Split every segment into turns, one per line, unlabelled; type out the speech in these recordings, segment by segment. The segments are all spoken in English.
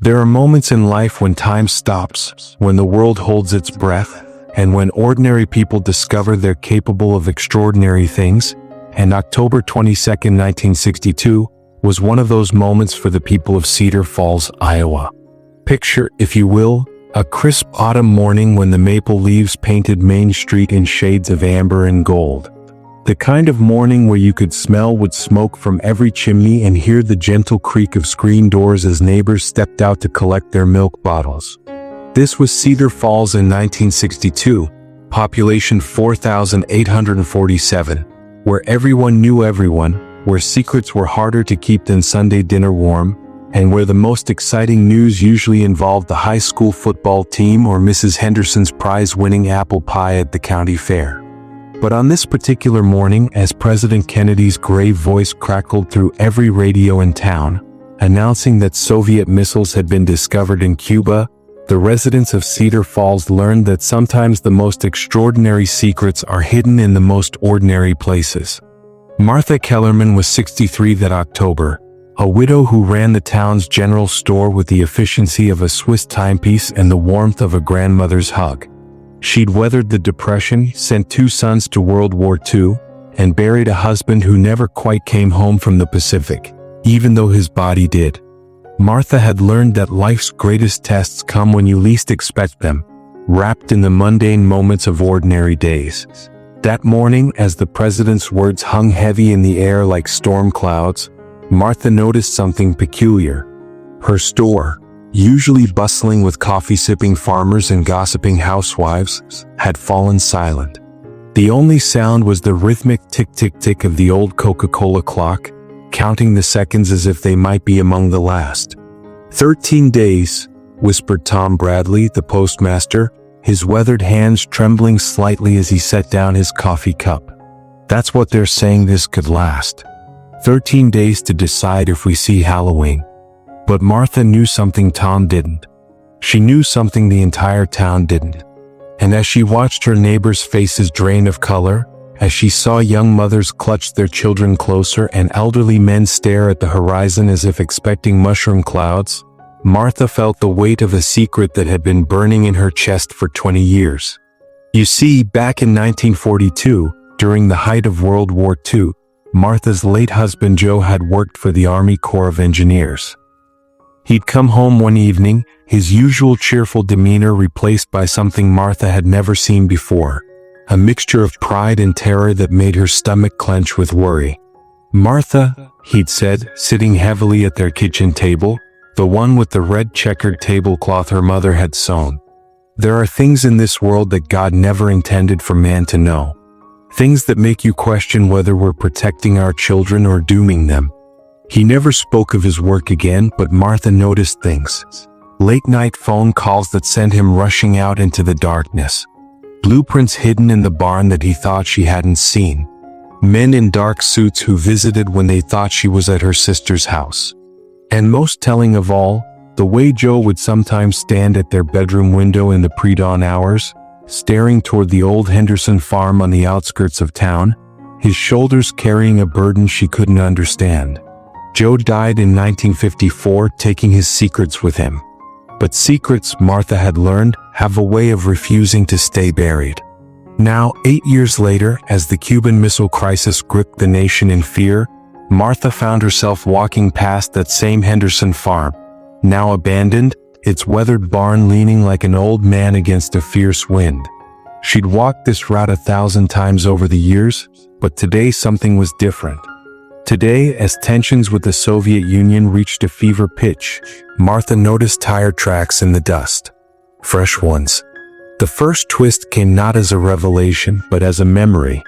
There are moments in life when time stops, when the world holds its breath, and when ordinary people discover they're capable of extraordinary things, and October 22nd, 1962, was one of those moments for the people of Cedar Falls, Iowa. Picture, if you will, a crisp autumn morning when the maple leaves painted Main Street in shades of amber and gold. The kind of morning where you could smell wood smoke from every chimney and hear the gentle creak of screen doors as neighbors stepped out to collect their milk bottles. This was Cedar Falls in 1962, population 4,847, where everyone knew everyone, where secrets were harder to keep than Sunday dinner warm, and where the most exciting news usually involved the high school football team or Mrs. Henderson's prize-winning apple pie at the county fair. But on this particular morning, as President Kennedy's grave voice crackled through every radio in town, announcing that Soviet missiles had been discovered in Cuba, the residents of Cedar Falls learned that sometimes the most extraordinary secrets are hidden in the most ordinary places. Martha Kellerman was 63 that October, a widow who ran the town's general store with the efficiency of a Swiss timepiece and the warmth of a grandmother's hug. She'd weathered the Depression, sent 2 sons to World War II, and buried a husband who never quite came home from the Pacific, even though his body did. Martha had learned that life's greatest tests come when you least expect them, wrapped in the mundane moments of ordinary days. That morning, as the president's words hung heavy in the air like storm clouds, Martha noticed something peculiar. Her store, usually bustling with coffee-sipping farmers and gossiping housewives, had fallen silent. The only sound was the rhythmic tick-tick-tick of the old Coca-Cola clock, counting the seconds as if they might be among the last. 13 days, whispered Tom Bradley, the postmaster, his weathered hands trembling slightly as he set down his coffee cup. That's what they're saying this could last. 13 days to decide if we see Halloween. But Martha knew something Tom didn't. She knew something the entire town didn't. And as she watched her neighbors' faces drain of color, as she saw young mothers clutch their children closer and elderly men stare at the horizon as if expecting mushroom clouds, Martha felt the weight of a secret that had been burning in her chest for 20 years. You see, back in 1942, during the height of World War II, Martha's late husband Joe had worked for the Army Corps of Engineers. He'd come home one evening, his usual cheerful demeanor replaced by something Martha had never seen before, a mixture of pride and terror that made her stomach clench with worry. "Martha," he'd said, sitting heavily at their kitchen table, the one with the red checkered tablecloth her mother had sewn. "There are things in this world that God never intended for man to know. Things that make you question whether we're protecting our children or dooming them." He never spoke of his work again, but Martha noticed things. Late-night phone calls that sent him rushing out into the darkness. Blueprints hidden in the barn that he thought she hadn't seen. Men in dark suits who visited when they thought she was at her sister's house. And most telling of all, the way Joe would sometimes stand at their bedroom window in the pre-dawn hours, staring toward the old Henderson farm on the outskirts of town, his shoulders carrying a burden she couldn't understand. Joe died in 1954, taking his secrets with him. But secrets, Martha had learned, have a way of refusing to stay buried. Now, 8 years later, as the Cuban Missile Crisis gripped the nation in fear, Martha found herself walking past that same Henderson farm, now abandoned, its weathered barn leaning like an old man against a fierce wind. She'd walked this route 1,000 times over the years, but today something was different. Today, as tensions with the Soviet Union reached a fever pitch, Martha noticed tire tracks in the dust. Fresh ones. The first twist came not as a revelation, but as a memory.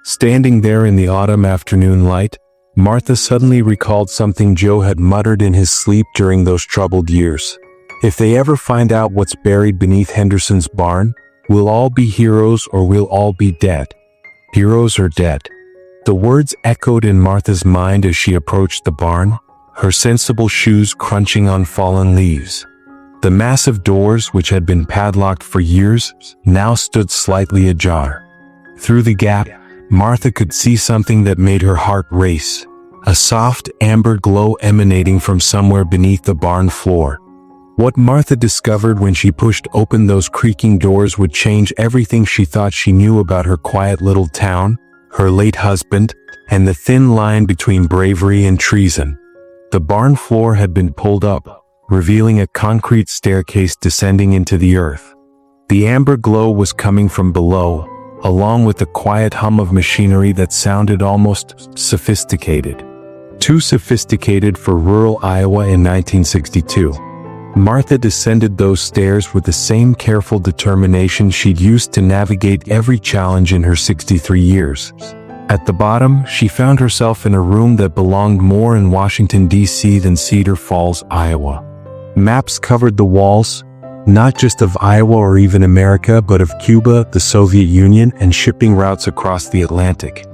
Standing there in the autumn afternoon light, Martha suddenly recalled something Joe had muttered in his sleep during those troubled years. "If they ever find out what's buried beneath Henderson's barn, we'll all be heroes or we'll all be dead. Heroes or dead." The words echoed in Martha's mind as she approached the barn, her sensible shoes crunching on fallen leaves. The massive doors, which had been padlocked for years, now stood slightly ajar. Through the gap, Martha could see something that made her heart race, a soft amber glow emanating from somewhere beneath the barn floor. What Martha discovered when she pushed open those creaking doors would change everything she thought she knew about her quiet little town, her late husband, and the thin line between bravery and treason. The barn floor had been pulled up, revealing a concrete staircase descending into the earth. The amber glow was coming from below, along with the quiet hum of machinery that sounded almost sophisticated. Too sophisticated for rural Iowa in 1962. Martha descended those stairs with the same careful determination she'd used to navigate every challenge in her 63 years. At the bottom, she found herself in a room that belonged more in Washington, D.C. than Cedar Falls, Iowa. Maps covered the walls, not just of Iowa or even America, but of Cuba, the Soviet Union, and shipping routes across the Atlantic.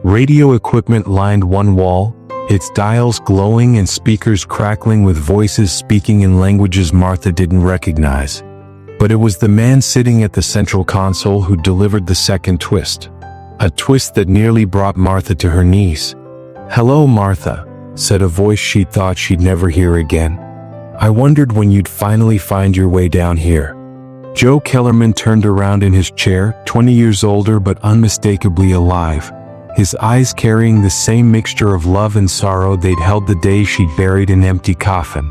Radio equipment lined one wall, its dials glowing and speakers crackling with voices speaking in languages Martha didn't recognize. But it was the man sitting at the central console who delivered the second twist. A twist that nearly brought Martha to her knees. "Hello, Martha," said a voice she thought she'd never hear again. "I wondered when you'd finally find your way down here." Joe Kellerman turned around in his chair, 20 years older but unmistakably alive. His eyes carrying the same mixture of love and sorrow they'd held the day she'd buried an empty coffin.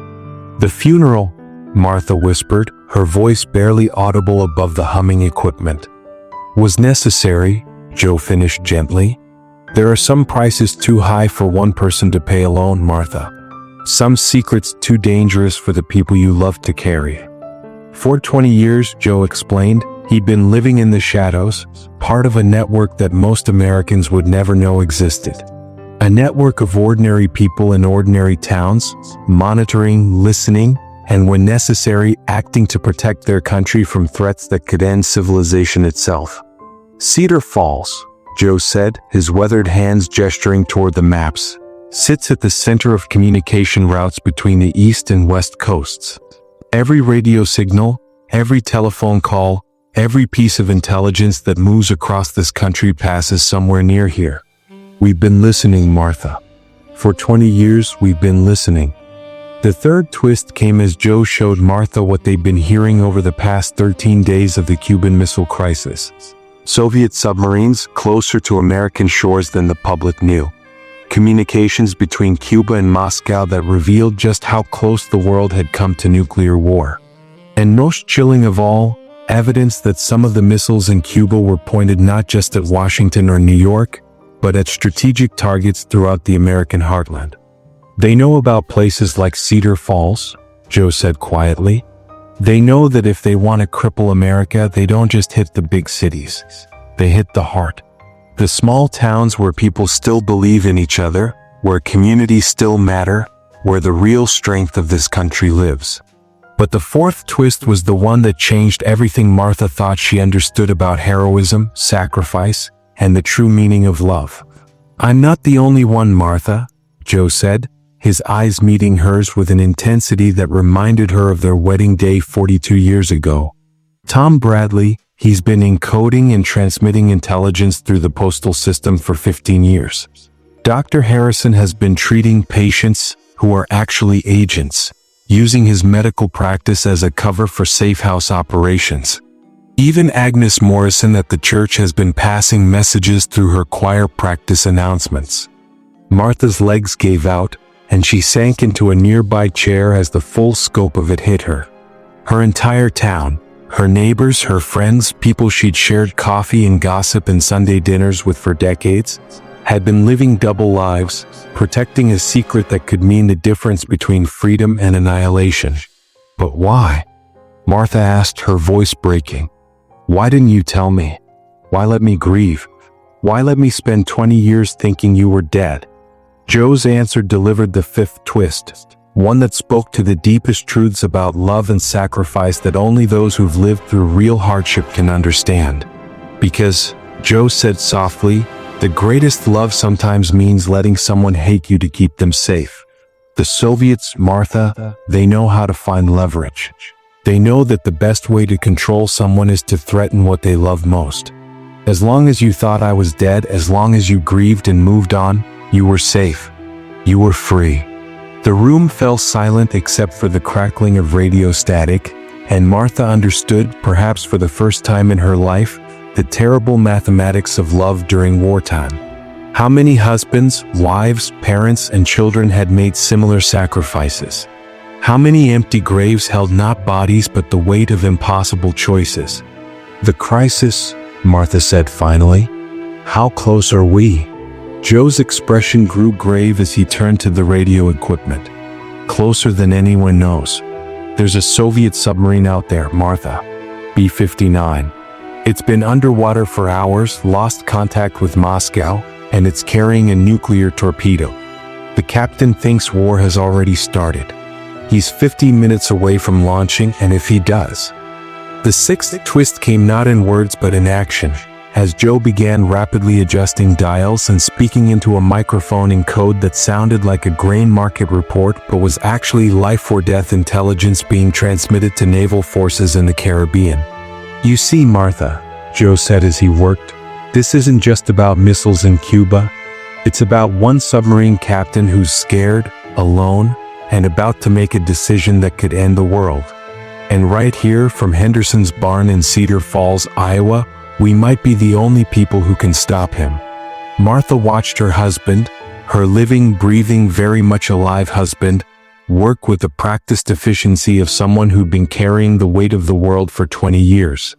"The funeral," Martha whispered, her voice barely audible above the humming equipment. "Was necessary," Joe finished gently. "There are some prices too high for one person to pay alone, Martha. Some secrets too dangerous for the people you love to carry." For 20 years, Joe explained, he'd been living in the shadows, part of a network that most Americans would never know existed. A network of ordinary people in ordinary towns, monitoring, listening, and when necessary, acting to protect their country from threats that could end civilization itself. "Cedar Falls," Joe said, his weathered hands gesturing toward the maps, "sits at the center of communication routes between the east and west coasts. Every radio signal, every telephone call, every piece of intelligence that moves across this country passes somewhere near here. We've been listening, Martha. For 20 years, we've been listening." The third twist came as Joe showed Martha what they'd been hearing over the past 13 days of the Cuban Missile Crisis. Soviet submarines closer to American shores than the public knew. Communications between Cuba and Moscow that revealed just how close the world had come to nuclear war. And most chilling of all, evidence that some of the missiles in Cuba were pointed not just at Washington or New York, but at strategic targets throughout the American heartland. "They know about places like Cedar Falls," Joe said quietly. "They know that if they want to cripple America, they don't just hit the big cities. They hit the heart. The small towns where people still believe in each other, where communities still matter, where the real strength of this country lives." But the fourth twist was the one that changed everything Martha thought she understood about heroism, sacrifice, and the true meaning of love. "I'm not the only one, Martha," Joe said, his eyes meeting hers with an intensity that reminded her of their wedding day 42 years ago. "Tom Bradley, he's been encoding and transmitting intelligence through the postal system for 15 years. Dr. Harrison has been treating patients who are actually agents, using his medical practice as a cover for safe house operations. Even Agnes Morrison at the church has been passing messages through her choir practice announcements." Martha's legs gave out, and she sank into a nearby chair as the full scope of it hit her. Her entire town, her neighbors, her friends, people she'd shared coffee and gossip and Sunday dinners with for decades, had been living double lives, protecting a secret that could mean the difference between freedom and annihilation. "But why?" Martha asked, her voice breaking. "Why didn't you tell me? Why let me grieve? Why let me spend 20 years thinking you were dead?" Joe's answer delivered the fifth twist, one that spoke to the deepest truths about love and sacrifice that only those who've lived through real hardship can understand. "Because," Joe said softly, "the greatest love sometimes means letting someone hate you to keep them safe. The Soviets, Martha, they know how to find leverage. They know that the best way to control someone is to threaten what they love most. As long as you thought I was dead, as long as you grieved and moved on, you were safe. You were free. The room fell silent except for the crackling of radio static, and Martha understood, perhaps for the first time in her life, the terrible mathematics of love during wartime. How many husbands, wives, parents, and children had made similar sacrifices? How many empty graves held not bodies but the weight of impossible choices? "The crisis," Martha said finally. "How close are we?" Joe's expression grew grave as he turned to the radio equipment. "Closer than anyone knows. There's a Soviet submarine out there, Martha. B-59. It's been underwater for hours, lost contact with Moscow, and it's carrying a nuclear torpedo. The captain thinks war has already started. He's 15 minutes away from launching, and if he does..." The sixth twist came not in words but in action, as Joe began rapidly adjusting dials and speaking into a microphone in code that sounded like a grain market report but was actually life-or-death intelligence being transmitted to naval forces in the Caribbean. "You see, Martha," Joe said as he worked, "this isn't just about missiles in Cuba. It's about one submarine captain who's scared, alone, and about to make a decision that could end the world. And right here from Henderson's barn in Cedar Falls, Iowa, we might be the only people who can stop him." Martha watched her husband, her living, breathing, very much alive husband, work with the practiced efficiency of someone who'd been carrying the weight of the world for 20 years.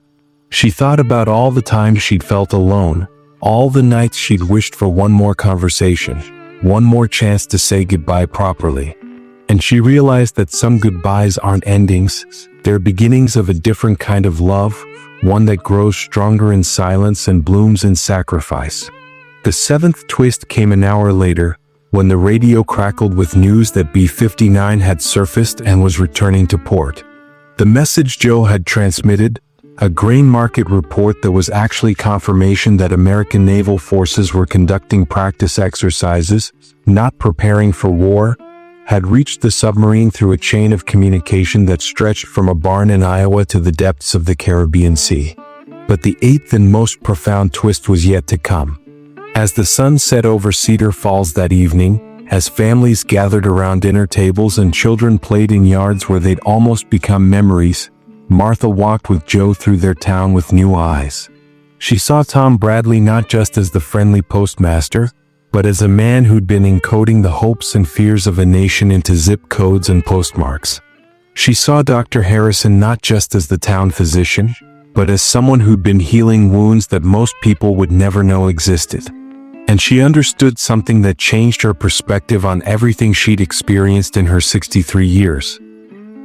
She thought about all the times she'd felt alone, all the nights she'd wished for one more conversation, one more chance to say goodbye properly. And she realized that some goodbyes aren't endings, they're beginnings of a different kind of love, one that grows stronger in silence and blooms in sacrifice. The seventh twist came an hour later, when the radio crackled with news that B-59 had surfaced and was returning to port. The message Joe had transmitted, a grain market report that was actually confirmation that American naval forces were conducting practice exercises, not preparing for war, had reached the submarine through a chain of communication that stretched from a barn in Iowa to the depths of the Caribbean Sea. But the eighth and most profound twist was yet to come. As the sun set over Cedar Falls that evening, as families gathered around dinner tables and children played in yards where they'd almost become memories, Martha walked with Joe through their town with new eyes. She saw Tom Bradley not just as the friendly postmaster, but as a man who'd been encoding the hopes and fears of a nation into zip codes and postmarks. She saw Dr. Harrison not just as the town physician, but as someone who'd been healing wounds that most people would never know existed. And she understood something that changed her perspective on everything she'd experienced in her 63 years.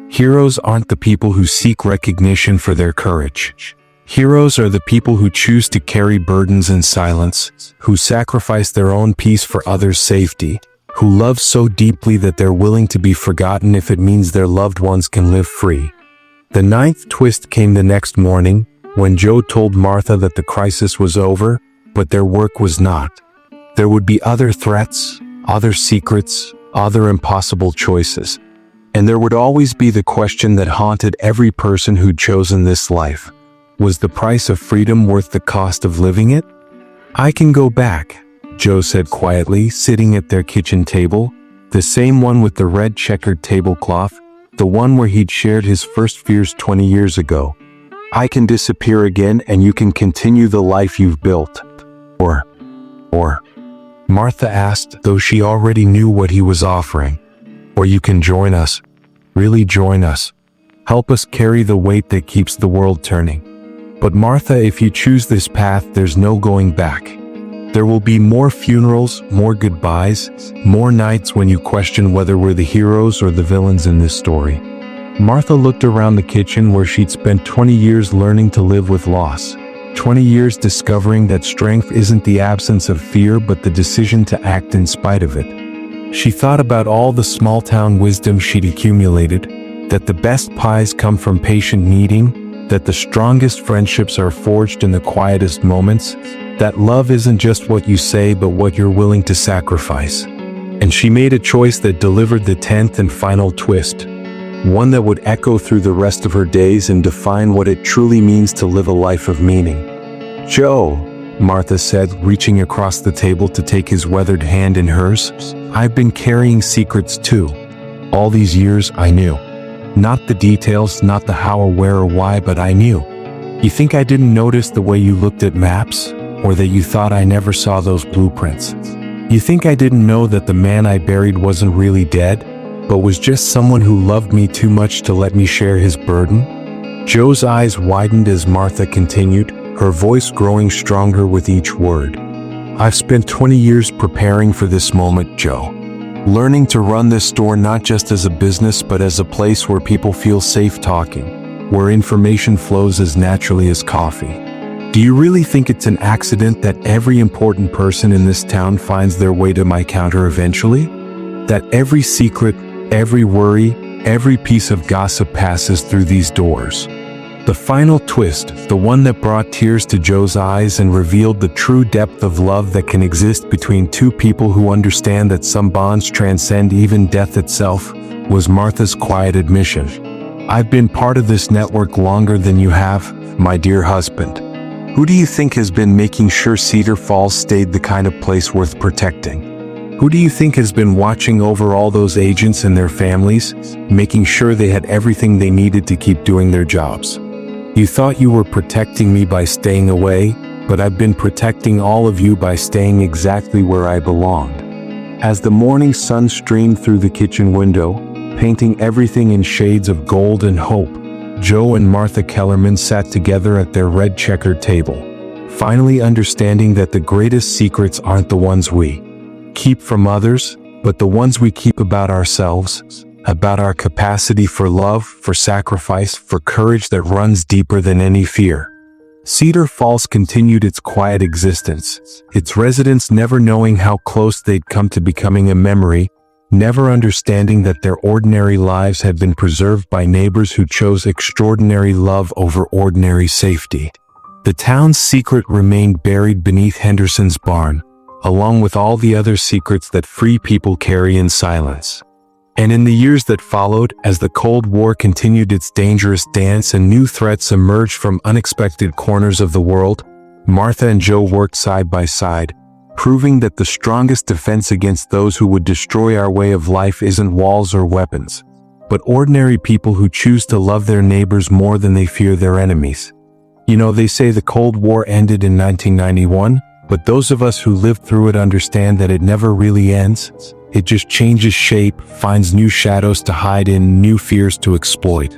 Heroes aren't the people who seek recognition for their courage. Heroes are the people who choose to carry burdens in silence, who sacrifice their own peace for others' safety, who love so deeply that they're willing to be forgotten if it means their loved ones can live free. The ninth twist came the next morning, when Joe told Martha that the crisis was over, but their work was not. There would be other threats, other secrets, other impossible choices. And there would always be the question that haunted every person who'd chosen this life. Was the price of freedom worth the cost of living it? "I can go back," Joe said quietly, sitting at their kitchen table, the same one with the red checkered tablecloth, the one where he'd shared his first fears 20 years ago. "I can disappear again and you can continue the life you've built." Or, Martha asked, though she already knew what he was offering. "Or you can join us. Really join us. Help us carry the weight that keeps the world turning. But Martha, if you choose this path, there's no going back. There will be more funerals, more goodbyes, more nights when you question whether we're the heroes or the villains in this story." Martha looked around the kitchen where she'd spent 20 years learning to live with loss. 20 years discovering that strength isn't the absence of fear but the decision to act in spite of it. She thought about all the small-town wisdom she'd accumulated, that the best pies come from patient kneading, that the strongest friendships are forged in the quietest moments, that love isn't just what you say but what you're willing to sacrifice. And she made a choice that delivered the 10th and final twist, one that would echo through the rest of her days and define what it truly means to live a life of meaning. "Joe," Martha said, reaching across the table to take his weathered hand in hers, "I've been carrying secrets too. All these years, I knew. Not the details, not the how or where or why, but I knew. You think I didn't notice the way you looked at maps? Or that you thought I never saw those blueprints? You think I didn't know that the man I buried wasn't really dead, but was just someone who loved me too much to let me share his burden? Joe's eyes widened as Martha continued, her voice growing stronger with each word. I've spent 20 years preparing for this moment, Joe. Learning to run this store not just as a business, but as a place where people feel safe talking, where information flows as naturally as coffee. Do you really think it's an accident that every important person in this town finds their way to my counter eventually? That every secret, every worry, every piece of gossip passes through these doors? The final twist, the one that brought tears to Joe's eyes and revealed the true depth of love that can exist between two people who understand that some bonds transcend even death itself, was Martha's quiet admission. I've been part of this network longer than you have, my dear husband. Who do you think has been making sure Cedar Falls stayed the kind of place worth protecting? Who do you think has been watching over all those agents and their families, making sure they had everything they needed to keep doing their jobs? You thought you were protecting me by staying away, but I've been protecting all of you by staying exactly where I belonged. As the morning sun streamed through the kitchen window, painting everything in shades of gold and hope, Joe and Martha Kellerman sat together at their red checkered table, finally understanding that the greatest secrets aren't the ones we keep from others, but the ones we keep about ourselves, about our capacity for love, for sacrifice, for courage that runs deeper than any fear. Cedar Falls continued its quiet existence, its residents never knowing how close they'd come to becoming a memory, never understanding that their ordinary lives had been preserved by neighbors who chose extraordinary love over ordinary safety. The town's secret remained buried beneath Henderson's barn, along with all the other secrets that free people carry in silence. And in the years that followed, as the Cold War continued its dangerous dance and new threats emerged from unexpected corners of the world, Martha and Joe worked side by side, proving that the strongest defense against those who would destroy our way of life isn't walls or weapons, but ordinary people who choose to love their neighbors more than they fear their enemies. You know, they say the Cold War ended in 1991, but those of us who lived through it understand that it never really ends. It just changes shape, finds new shadows to hide in, new fears to exploit.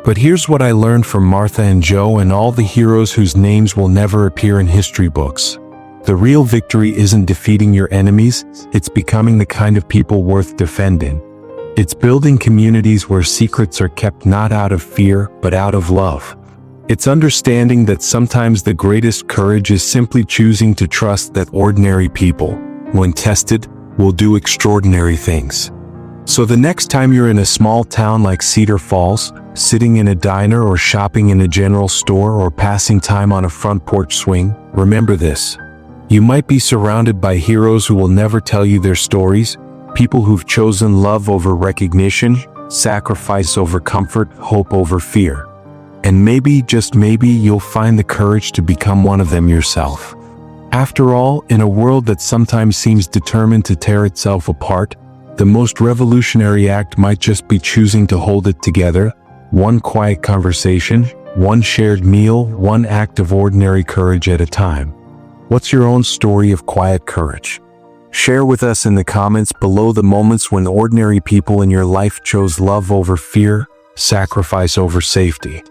But here's what I learned from Martha and Joe and all the heroes whose names will never appear in history books. The real victory isn't defeating your enemies, it's becoming the kind of people worth defending. It's building communities where secrets are kept not out of fear, but out of love. It's understanding that sometimes the greatest courage is simply choosing to trust that ordinary people, when tested, will do extraordinary things. So the next time you're in a small town like Cedar Falls, sitting in a diner or shopping in a general store or passing time on a front porch swing, remember this. You might be surrounded by heroes who will never tell you their stories, people who've chosen love over recognition, sacrifice over comfort, hope over fear. And maybe, just maybe, you'll find the courage to become one of them yourself. After all, in a world that sometimes seems determined to tear itself apart, the most revolutionary act might just be choosing to hold it together, one quiet conversation, one shared meal, one act of ordinary courage at a time. What's your own story of quiet courage? Share with us in the comments below the moments when ordinary people in your life chose love over fear, sacrifice over safety.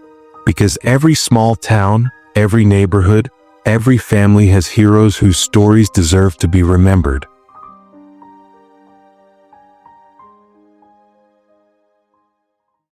Because every small town, every neighborhood, every family has heroes whose stories deserve to be remembered.